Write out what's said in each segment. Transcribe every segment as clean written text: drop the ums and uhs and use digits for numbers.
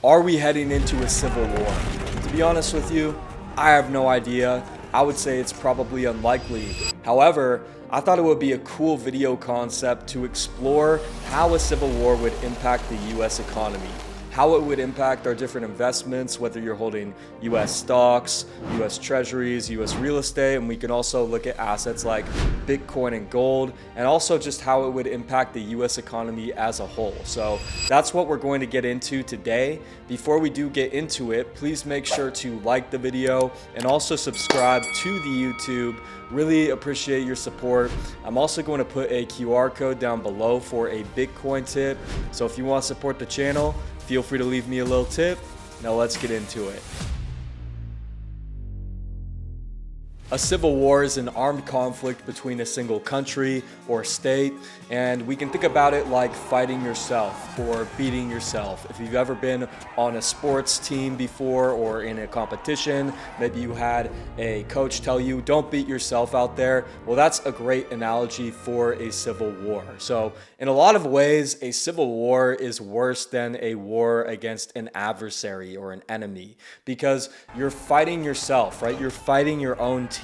Are we heading into a civil war? To be honest with you, I have no idea. I would say it's probably unlikely. However, I thought it would be a cool video concept to explore how a civil war would impact the US economy, how it would impact our different investments, whether you're holding US stocks, US treasuries, US real estate, and we can also look at assets like Bitcoin and gold, and also just how it would impact the US economy as a whole. So that's what we're going to get into today. Before we do get into it, please make sure to like the video and also subscribe to the YouTube. Really appreciate your support. I'm also going to put a QR code down below for a Bitcoin tip. So if you want to support the channel, feel free to leave me a little tip. Now let's get into it. A civil war is an armed conflict between a single country or state, and we can think about it like fighting yourself or beating yourself. If you've ever been on a sports team before or in a competition, maybe you had a coach tell you, don't beat yourself out there. Well, that's a great analogy for a civil war. So in a lot of ways, a civil war is worse than a war against an adversary or an enemy because you're fighting yourself, right? You're fighting your own team,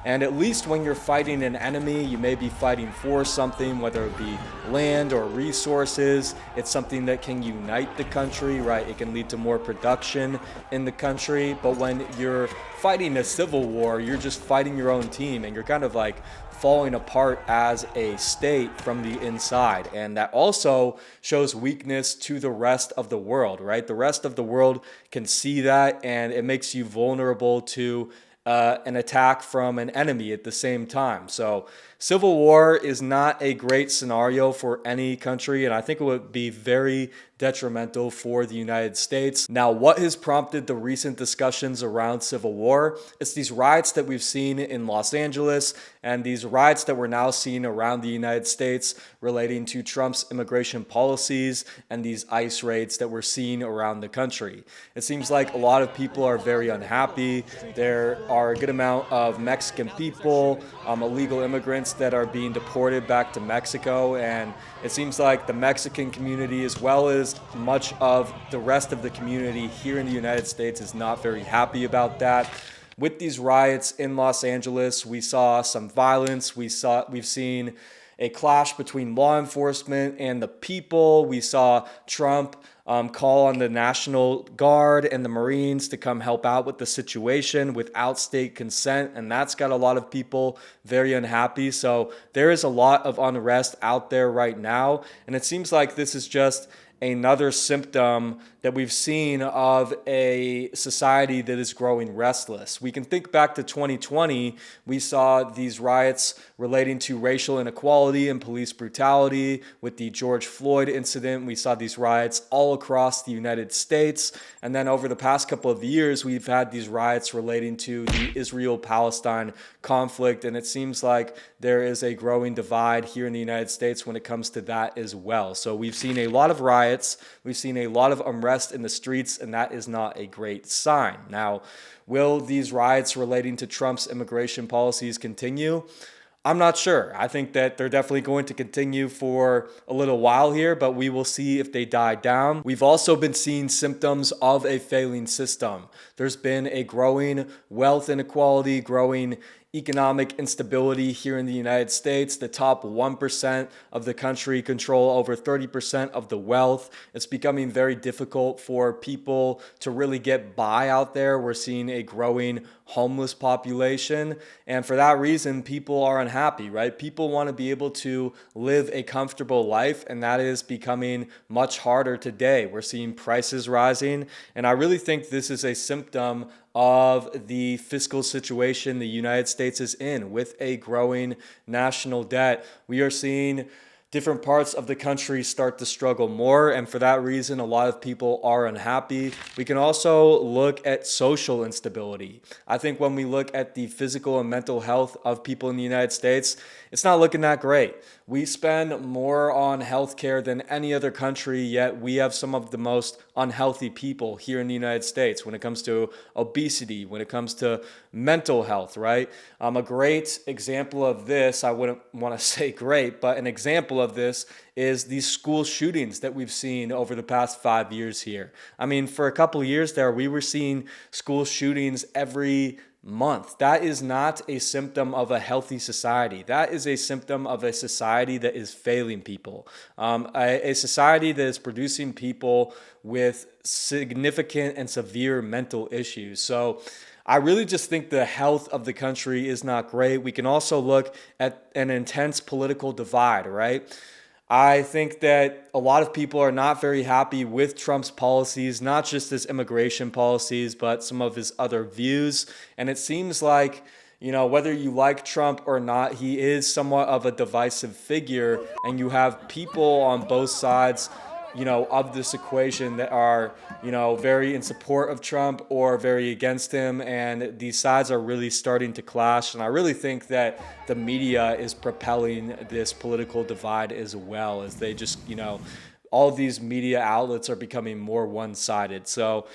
and at least when you're fighting an enemy, you may be fighting for something, whether it be land or resources. It's something that can unite the country, right? It can lead to more production in the country. But when you're fighting a civil war, you're just fighting your own team, and you're kind of like falling apart as a state from the inside. And that also shows weakness to the rest of the world, right? The rest of the world can see that, and it makes you vulnerable to an attack from an enemy at the same time. So civil war is not a great scenario for any country, and I think it would be very detrimental for the United States. Now, what has prompted the recent discussions around civil war? It's these riots that we've seen in Los Angeles and these riots that we're now seeing around the United States relating to Trump's immigration policies and these ICE raids that we're seeing around the country. It seems like a lot of people are very unhappy. There are a good amount of Mexican people, illegal immigrants that are being deported back to Mexico, and it seems like the Mexican community, as well as much of the rest of the community here in the United States, is not very happy about that. With these riots in Los Angeles, we saw some violence. We've seen a clash between law enforcement and the people. We saw Trump call on the National Guard and the Marines to come help out with the situation without state consent, and that's got a lot of people very unhappy. So there is a lot of unrest out there right now, and it seems like this is just another symptom that we've seen of a society that is growing restless. We can think back to 2020. We saw these riots relating to racial inequality and police brutality with the George Floyd incident. We saw these riots all across the United States. And then over the past couple of years, we've had these riots relating to the Israel-Palestine conflict. And it seems like there is a growing divide here in the United States when it comes to that as well. So we've seen a lot of riots. We've seen a lot of unrest in the streets, and that is not a great sign. Now, will these riots relating to Trump's immigration policies continue? I'm not sure. I think that they're definitely going to continue for a little while here, but we will see if they die down. We've also been seeing symptoms of a failing system. There's been a growing wealth inequality, growing economic instability here in the United States. The top 1% of the country control over 30% of the wealth. It's becoming very difficult for people to really get by out there. We're seeing a growing homeless population, and for that reason, people are unhappy, right? People want to be able to live a comfortable life, and that is becoming much harder today. We're seeing prices rising, and I really think this is a symptom of the fiscal situation the United States is in. With a growing national debt, we are seeing different parts of the country start to struggle more, and for that reason, a lot of people are unhappy. We can also look at social instability. I think when we look at the physical and mental health of people in the United States, it's not looking that great. We spend more on healthcare than any other country, yet we have some of the most unhealthy people here in the United States when it comes to obesity, when it comes to mental health, right? A great example of this, I wouldn't want to say great, but an example of this is these school shootings that we've seen over the past 5 years here. I mean, for a couple of years there, we were seeing school shootings every month. That is not a symptom of a healthy society. That is a symptom of a society that is failing people, a society that is producing people with significant and severe mental issues. So I really just think the health of the country is not great. We can also look at an intense political divide, right? I think that a lot of people are not very happy with Trump's policies, not just his immigration policies, but some of his other views. And it seems like, whether you like Trump or not, he is somewhat of a divisive figure. And you have people on both sides, of this equation that are, very in support of Trump or very against him. And these sides are really starting to clash. And I really think that the media is propelling this political divide as well, as they just, all of these media outlets are becoming more one-sided. So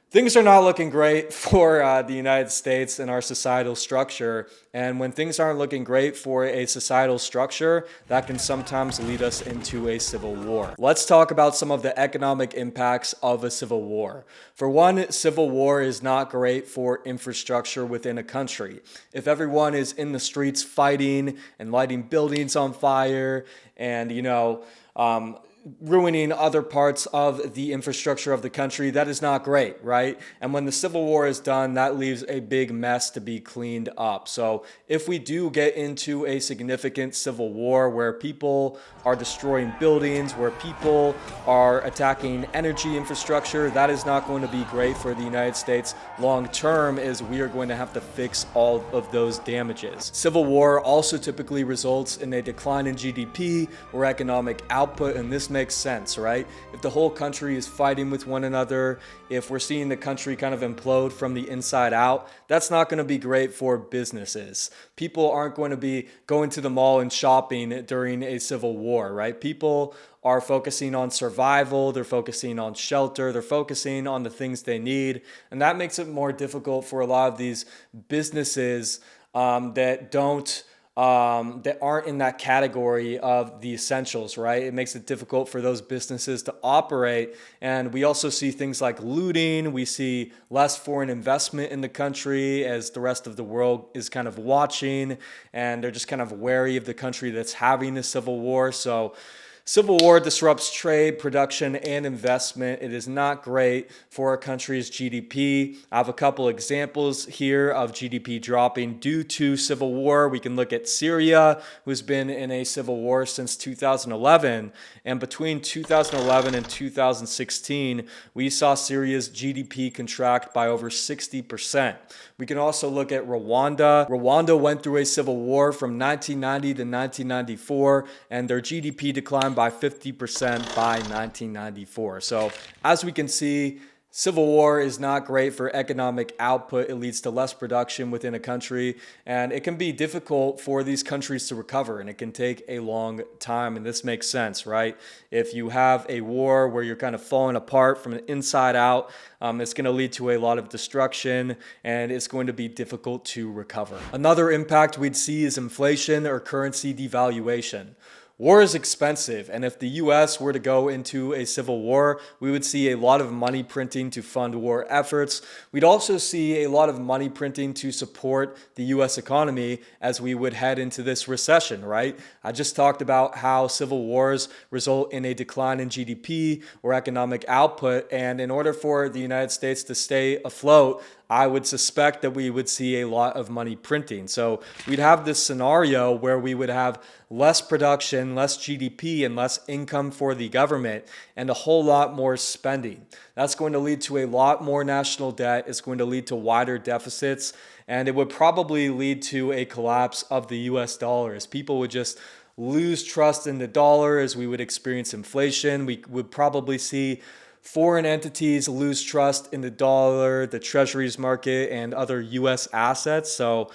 things are not looking great for the United States and our societal structure. And when things aren't looking great for a societal structure, that can sometimes lead us into a civil war. Let's talk about some of the economic impacts of a civil war. For one, civil war is not great for infrastructure within a country. If everyone is in the streets fighting and lighting buildings on fire and, ruining other parts of the infrastructure of the country, that is not great, right? And when the Civil War is done, that leaves a big mess to be cleaned up. So if we do get into a significant civil war where people are destroying buildings, where people are attacking energy infrastructure, that is not going to be great for the United States long term, as we are going to have to fix all of those damages. Civil war also typically results in a decline in GDP or economic output, and this makes sense, right? If the whole country is fighting with one another, if we're seeing the country kind of implode from the inside out, that's not going to be great for businesses. People aren't going to be going to the mall and shopping during a civil war, right? People are focusing on survival, they're focusing on shelter, they're focusing on the things they need, and that makes it more difficult for a lot of these businesses that aren't in that category of the essentials, right? It makes it difficult for those businesses to operate. And we also see things like looting. We see less foreign investment in the country as the rest of the world is kind of watching, and they're just kind of wary of the country that's having a civil war. So civil war disrupts trade, production, and investment. It is not great for a country's GDP. I have a couple examples here of GDP dropping due to civil war. We can look at Syria, who's been in a civil war since 2011. And between 2011 and 2016, we saw Syria's GDP contract by over 60%. We can also look at Rwanda. Rwanda went through a civil war from 1990 to 1994, and their GDP declined by 50% by 1994. So as we can see, civil war is not great for economic output. It leads to less production within a country, and it can be difficult for these countries to recover, and it can take a long time. And this makes sense, right? If you have a war where you're kind of falling apart from the inside out, it's going to lead to a lot of destruction, and it's going to be difficult to recover. Another impact we'd see is inflation or currency devaluation. War is expensive, and if the US were to go into a civil war, we would see a lot of money printing to fund war efforts. We'd also see a lot of money printing to support the US economy as we would head into this recession, right? I just talked about how civil wars result in a decline in GDP or economic output, and in order for the United States to stay afloat, I would suspect that we would see a lot of money printing. So we'd have this scenario where we would have less production, less GDP, and less income for the government, and a whole lot more spending. That's going to lead to a lot more national debt. It's going to lead to wider deficits, and it would probably lead to a collapse of the US dollar, as people would just lose trust in the dollar, as we would experience inflation. We would probably see foreign entities lose trust in the dollar, the treasuries market, and other U.S. assets. So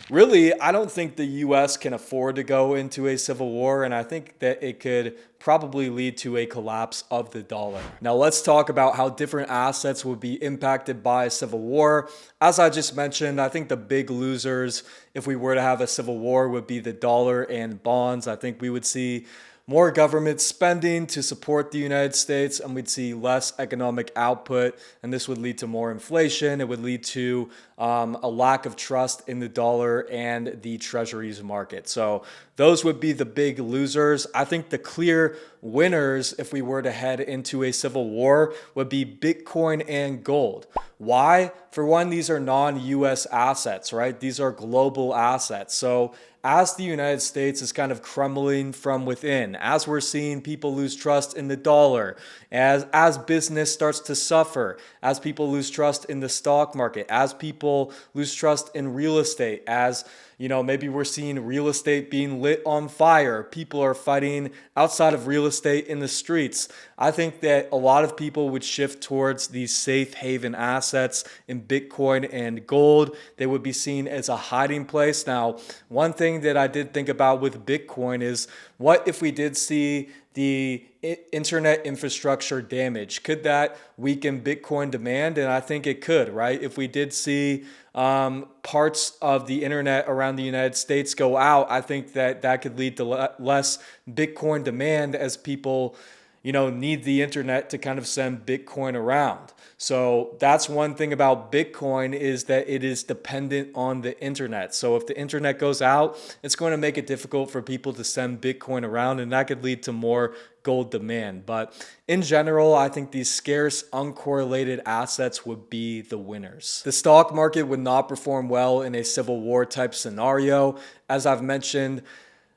really, I don't think the U.S. can afford to go into a civil war, and I think that it could probably lead to a collapse of the dollar. Now let's talk about how different assets would be impacted by a civil war. As I just mentioned, I think the big losers, if we were to have a civil war, would be the dollar and bonds. I think we would see more government spending to support the United States, and we'd see less economic output, and this would lead to more inflation. It would lead to a lack of trust in the dollar and the treasuries market. So those would be the big losers. I think the clear winners, if we were to head into a civil war, would be Bitcoin and gold. Why? For one, these are non-US assets, right? These are global assets. So as the United States is kind of crumbling from within, as we're seeing people lose trust in the dollar, as business starts to suffer, as people lose trust in the stock market, as people lose trust in real estate, as maybe we're seeing real estate being lit on fire. People are fighting outside of real estate in the streets. I think that a lot of people would shift towards these safe haven assets in Bitcoin and gold. They would be seen as a hiding place. Now, one thing that I did think about with Bitcoin is, what if we did see the internet infrastructure damage? Could that weaken Bitcoin demand? And I think it could, right? If we did see parts of the internet around the United States go out, I think that could lead to less Bitcoin demand, as people need the internet to kind of send Bitcoin around. So that's one thing about Bitcoin, is that it is dependent on the internet. So if the internet goes out, it's going to make it difficult for people to send Bitcoin around, and that could lead to more gold demand. But in general, I think these scarce, uncorrelated assets would be the winners. The stock market would not perform well in a civil war type scenario. As I've mentioned,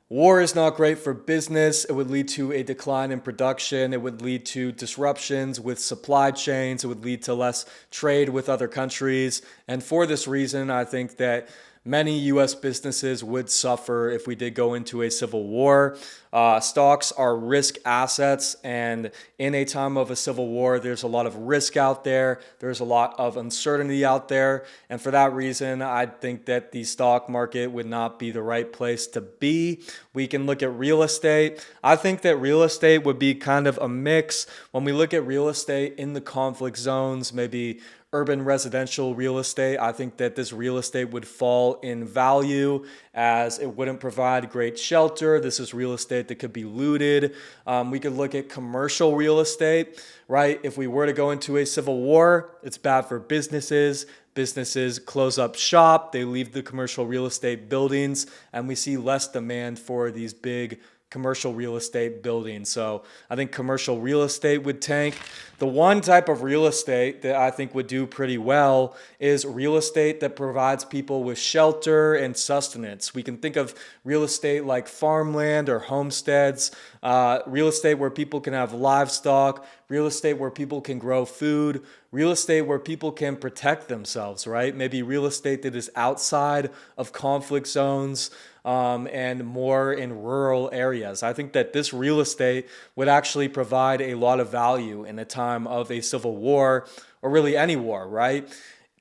war is not great for business. It would lead to a decline in production. It would lead to disruptions with supply chains. It would lead to less trade with other countries. And for this reason, I think that many U.S. businesses would suffer if we did go into a civil war. Stocks are risk assets, and in a time of a civil war, there's a lot of risk out there. There's a lot of uncertainty out there. And for that reason, I think that the stock market would not be the right place to be. We can look at real estate. I think that real estate would be kind of a mix. When we look at real estate in the conflict zones, maybe urban residential real estate, I think that this real estate would fall in value, as it wouldn't provide great shelter. This is real estate that could be looted. We could look at commercial real estate, right? If we were to go into a civil war, it's bad for businesses. Businesses close up shop, they leave the commercial real estate buildings, and we see less demand for these big commercial real estate buildings. So I think commercial real estate would tank. The one type of real estate that I think would do pretty well is real estate that provides people with shelter and sustenance. We can think of real estate like farmland or homesteads, real estate where people can have livestock, real estate where people can grow food, real estate where people can protect themselves, right? Maybe real estate that is outside of conflict zones, and more in rural areas. I think that this real estate would actually provide a lot of value in a time of a civil war, or really any war, right?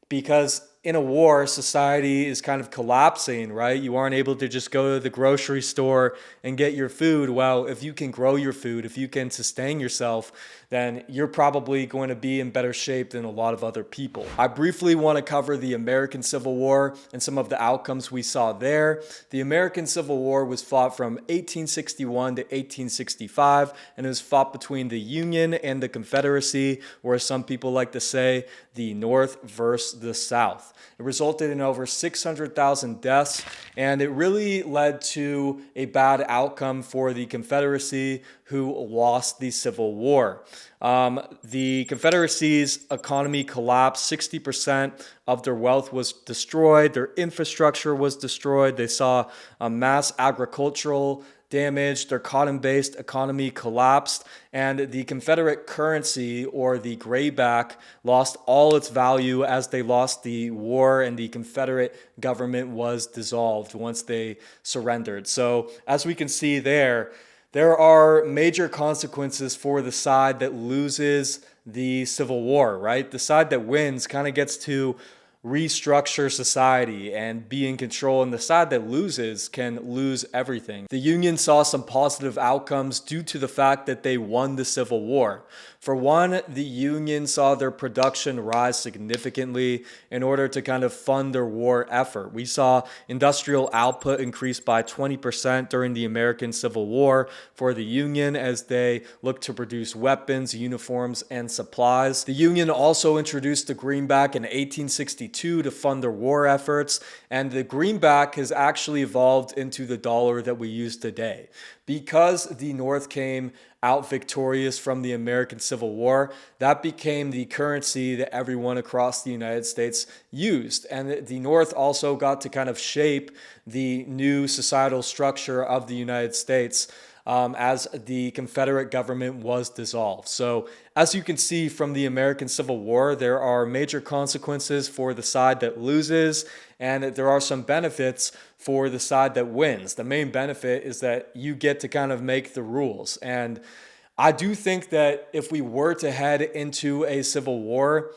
Because in a war, society is kind of collapsing, right? You aren't able to just go to the grocery store and get your food. Well, if you can grow your food, if you can sustain yourself, then you're probably going to be in better shape than a lot of other people. I briefly want to cover the American Civil War and some of the outcomes we saw there. The American Civil War was fought from 1861 to 1865, and it was fought between the Union and the Confederacy, or as some people like to say, the North versus the South. It resulted in over 600,000 deaths, and it really led to a bad outcome for the Confederacy, who lost the Civil War. The Confederacy's economy collapsed. 60% of their wealth was destroyed. Their infrastructure was destroyed. They saw a mass agricultural damage. Their cotton-based economy collapsed, and the Confederate currency, or the grayback, lost all its value as they lost the war, and the Confederate government was dissolved once they surrendered. So as we can see there are major consequences for the side that loses the Civil War, right? The side that wins kind of gets to restructure society and be in control, and the side that loses can lose everything. The Union saw some positive outcomes due to the fact that they won the Civil War. For one, the union saw their production rise significantly in order to kind of fund their war effort. We saw industrial output increase by 20% during the American Civil War for the union as they looked to produce weapons, uniforms, and supplies. The union also introduced the greenback in 1862 to fund their war efforts, and the greenback has actually evolved into the dollar that we use today. Because the North came out victorious from the American Civil War, that became the currency that everyone across the United States used. And the North also got to kind of shape the new societal structure of the United States as the Confederate government was dissolved. So as you can see from the American Civil War, there are major consequences for the side that loses, and there are some benefits for the side that wins. The main benefit is that you get to kind of make the rules. And I do think that if we were to head into a civil war,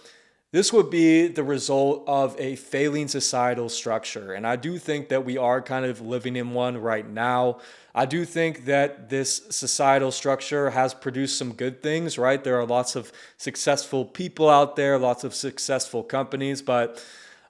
this would be the result of a failing societal structure. And I do think that we are kind of living in one right now. I do think that this societal structure has produced some good things, right? There are lots of successful people out there, lots of successful companies, but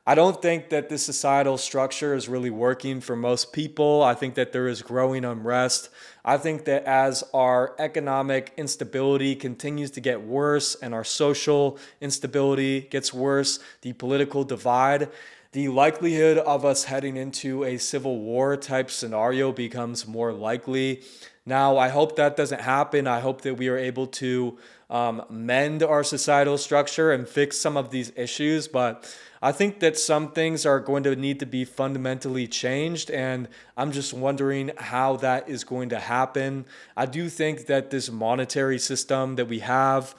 I don't think that this societal structure is really working for most people. I think that there is growing unrest. I think that as our economic instability continues to get worse and our social instability gets worse, the political divide, the likelihood of us heading into a civil war type scenario becomes more likely. Now, I hope that doesn't happen. I hope that we are able to mend our societal structure and fix some of these issues, but I think that some things are going to need to be fundamentally changed, and I'm just wondering how that is going to happen. I do think that this monetary system that we have,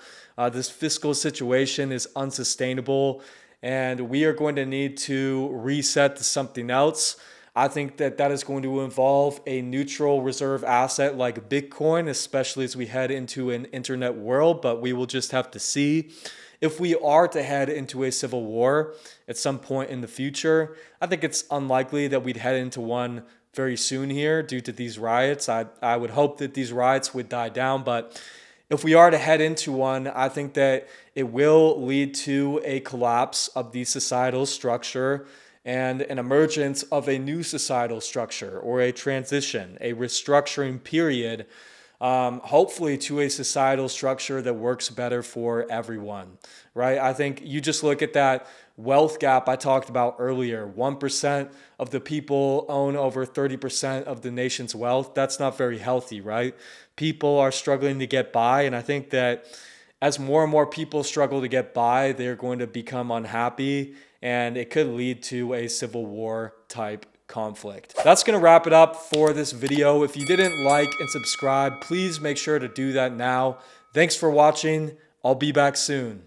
this fiscal situation is unsustainable, and we are going to need to reset to something else. I think that that is going to involve a neutral reserve asset like Bitcoin, especially as we head into an internet world, but we will just have to see. If we are to head into a civil war at some point in the future, I think it's unlikely that we'd head into one very soon here due to these riots. I would hope that these riots would die down, but if we are to head into one, I think that it will lead to a collapse of the societal structure and an emergence of a new societal structure or a transition, a restructuring period, hopefully to a societal structure that works better for everyone, right? I think you just look at that wealth gap I talked about earlier. 1% of the people own over 30% of the nation's wealth. That's not very healthy, right? People are struggling to get by, and I think that as more and more people struggle to get by, they're going to become unhappy, and it could lead to a civil war type conflict. That's going to wrap it up for this video. If you didn't like and subscribe, please make sure to do that now. Thanks for watching. I'll be back soon.